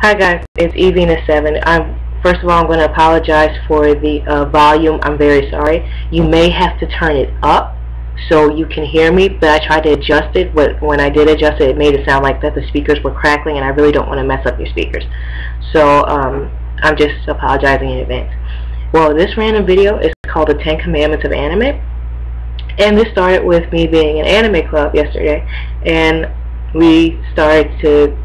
Hi guys, it's Evina7. First of all, I'm going to apologize for the volume. I'm very sorry. You may have to turn it up so you can hear me, but I tried to adjust it, but when I did adjust it, it made it sound like that the speakers were crackling, and I really don't want to mess up your speakers. So I'm just apologizing in advance. Well, this random video is called The 10 Commandments of Anime, and this started with me being in anime club yesterday, and we started to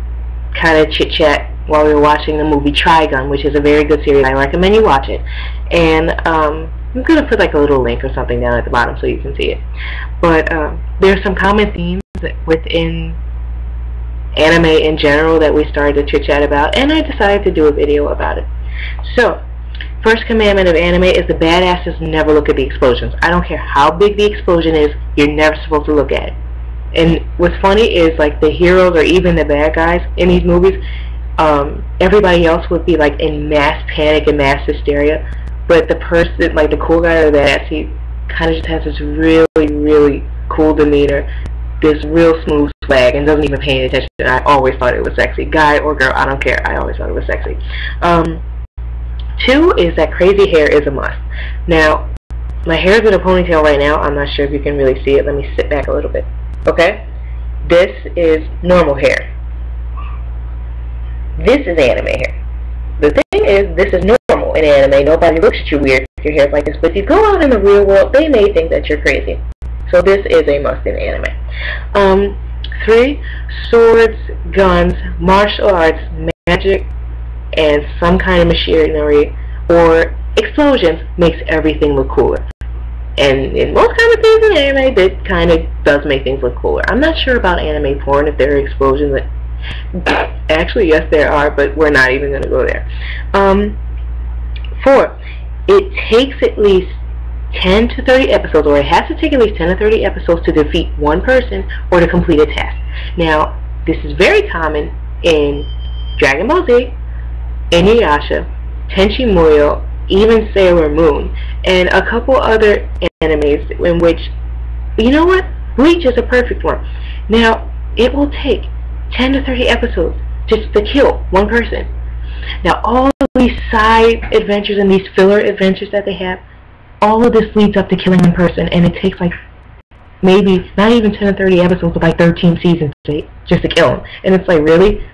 kind of chit-chat while we were watching the movie Trigun, which is a very good series. I recommend you watch it. And I'm going to put like a little link or something down at the bottom so you can see it. But there's some common themes within anime in general that we started to chit-chat about, and I decided to do a video about it. So, first commandment of anime is the badasses never look at the explosions. I don't care how big the explosion is, you're never supposed to look at it. And what's funny is, like, the heroes or even the bad guys in these movies, everybody else would be like in mass panic and mass hysteria, but the person, like the cool guy or the badass, he kind of just has this really cool demeanor, this real smooth swag, and doesn't even pay any attention. I always thought it was sexy. Guy or girl, I don't care. I always thought it was sexy. 2 is that crazy hair is a must. Now, my hair is in a ponytail right now. I'm not sure if you can really see it. Let me sit back a little bit. Okay? This is normal hair. This is anime hair. The thing is, this is normal in anime. Nobody looks at you weird if your hair's like this. But if you go out in the real world, they may think that you're crazy. So this is a must in anime. 3, swords, guns, martial arts, magic, and some kind of machinery or explosions makes everything look cooler. And in most kind of things in anime, that kind of does make things look cooler. I'm not sure about anime porn, if there are explosions. Actually, yes, there are, but we're not even going to go there. 4, it takes at least 10 to 30 episodes, or it has to take at least 10 to 30 episodes to defeat one person or to complete a task. Now, this is very common in Dragon Ball Z, Inuyasha, Tenchi Muyo, even Sailor Moon, and a couple other animes in which, you know what, Bleach is a perfect one. Now, it will take 10 to 30 episodes just to kill one person. Now, all of these side adventures and these filler adventures that they have, all of this leads up to killing one person, and it takes like maybe not even 10 to 30 episodes, but like 13 seasons just to kill them. And it's like, really?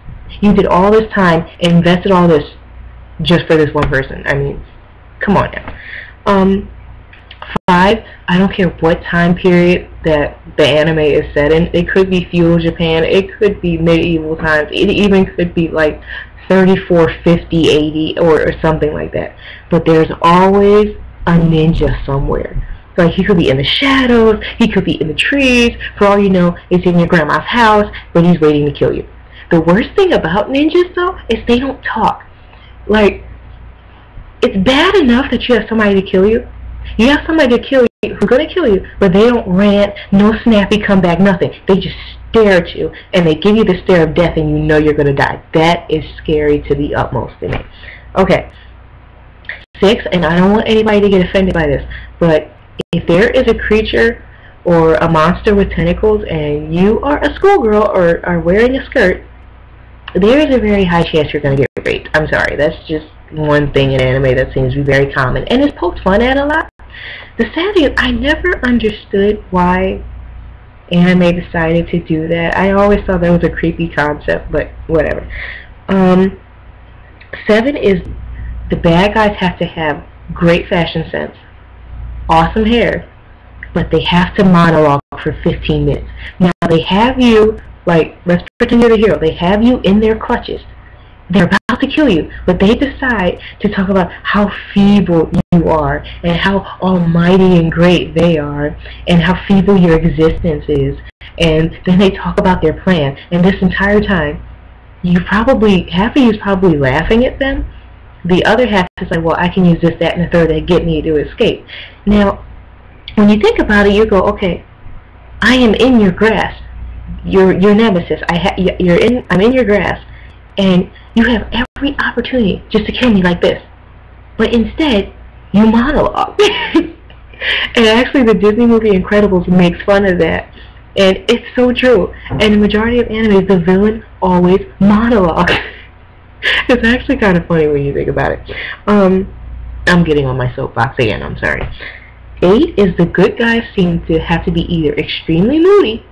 You did all this time and invested all this just for this one person? I mean, come on now. 5, I don't care what time period that the anime is set in. It could be feudal Japan, it could be medieval times, it even could be like 34, 50, 80 or something like that. But there's always a ninja somewhere. Like, he could be in the shadows, he could be in the trees, for all you know, it's in your grandma's house, but he's waiting to kill you. The worst thing about ninjas, though, is they don't talk. Like, it's bad enough that you have somebody to kill you. You have somebody to kill you who's going to kill you, but they don't rant, no snappy comeback, nothing. They just stare at you, and they give you the stare of death, and you know you're going to die. That is scary to the utmost to me. Okay. 6, and I don't want anybody to get offended by this, but if there is a creature or a monster with tentacles, and you are a schoolgirl or are wearing a skirt, there is a very high chance you're going to get raped. I'm sorry, that's just one thing in anime that seems to be very common, and it's poked fun at a lot. The sad thing is, I never understood why anime decided to do that. I always thought that was a creepy concept, but whatever. 7 is the bad guys have to have great fashion sense, awesome hair, but they have to monologue for 15 minutes. Now, they have you, like, let's pretend you're the hero. They have you in their clutches. They're about to kill you, but they decide to talk about how feeble you are and how almighty and great they are and how feeble your existence is. And then they talk about their plan. And this entire time, half of you is probably laughing at them. The other half is like, well, I can use this, that, and the third to get me to escape. Now, when you think about it, you go, okay, I am in your grasp. Your nemesis. I'm in your grasp, and you have every opportunity just to kill me like this. But instead, you monologue. And actually, the Disney movie Incredibles makes fun of that. And it's so true. And the majority of anime, the villain always monologues. It's actually kind of funny when you think about it. I'm getting on my soapbox again, I'm sorry. 8 is the good guys seem to have to be either extremely moody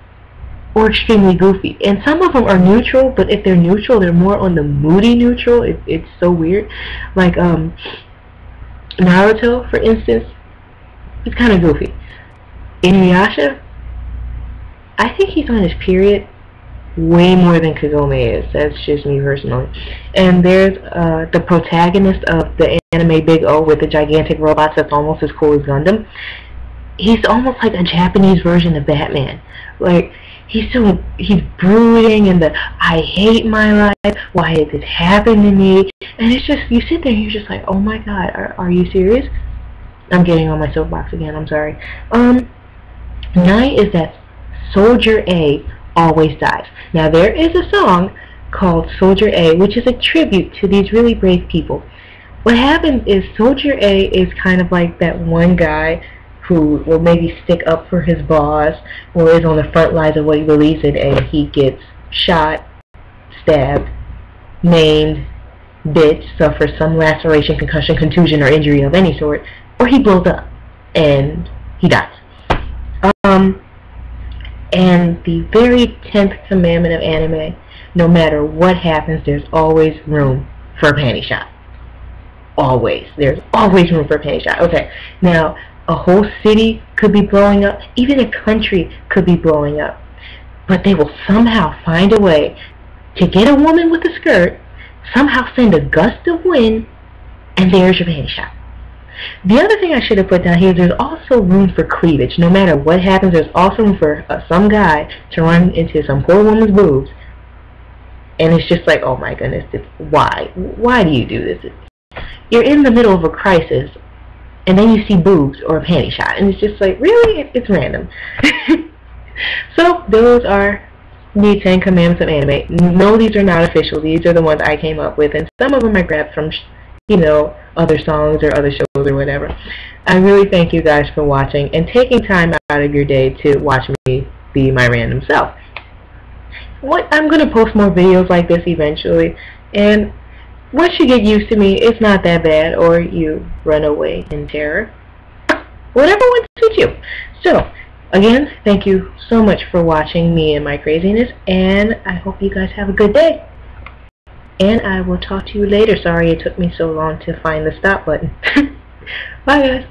or extremely goofy. And some of them are neutral, but if they're neutral, they're more on the moody neutral. It's so weird. Like, Naruto, for instance, he's kind of goofy. Inuyasha, I think he's on his period way more than Kagome is. That's just me personally. And there's the protagonist of the anime Big O with the gigantic robots that's almost as cool as Gundam. He's almost like a Japanese version of Batman. Like, he's brooding and I hate my life, why did this happen to me? And it's just, you sit there and you're just like, oh my god, are you serious? I'm getting on my soapbox again, I'm sorry. 9 is that Soldier A always dies. Now there is a song called Soldier A, which is a tribute to these really brave people. What happens is Soldier A is kind of like that one guy who will maybe stick up for his boss or is on the front lines of what he believes in, and he gets shot, stabbed, maimed, bit, suffers some laceration, concussion, contusion, or injury of any sort, or he blows up and he dies. And the very 10th commandment of anime, no matter what happens, there's always room for a panty shot. Always. There's always room for a panty shot. Okay, now, a whole city could be blowing up, even a country could be blowing up, but they will somehow find a way to get a woman with a skirt, somehow send a gust of wind, and there's your panty shot. The other thing I should have put down here is there's also room for cleavage. No matter what happens, there's also room for some guy to run into some poor woman's boobs, and it's just like, oh my goodness, why do you do this? You're in the middle of a crisis, and then you see boobs or a panty shot, and it's just like, really? It's random. So, those are the 10 commandments of anime. No, these are not official. These are the ones I came up with, and some of them I grabbed from, you know, other songs or other shows or whatever. I really thank you guys for watching and taking time out of your day to watch me be my random self. I'm going to post more videos like this eventually, and once you get used to me, it's not that bad, or you run away in terror. Whatever one suits you. So, again, thank you so much for watching me and my craziness, and I hope you guys have a good day. And I will talk to you later. Sorry it took me so long to find the stop button. Bye, guys.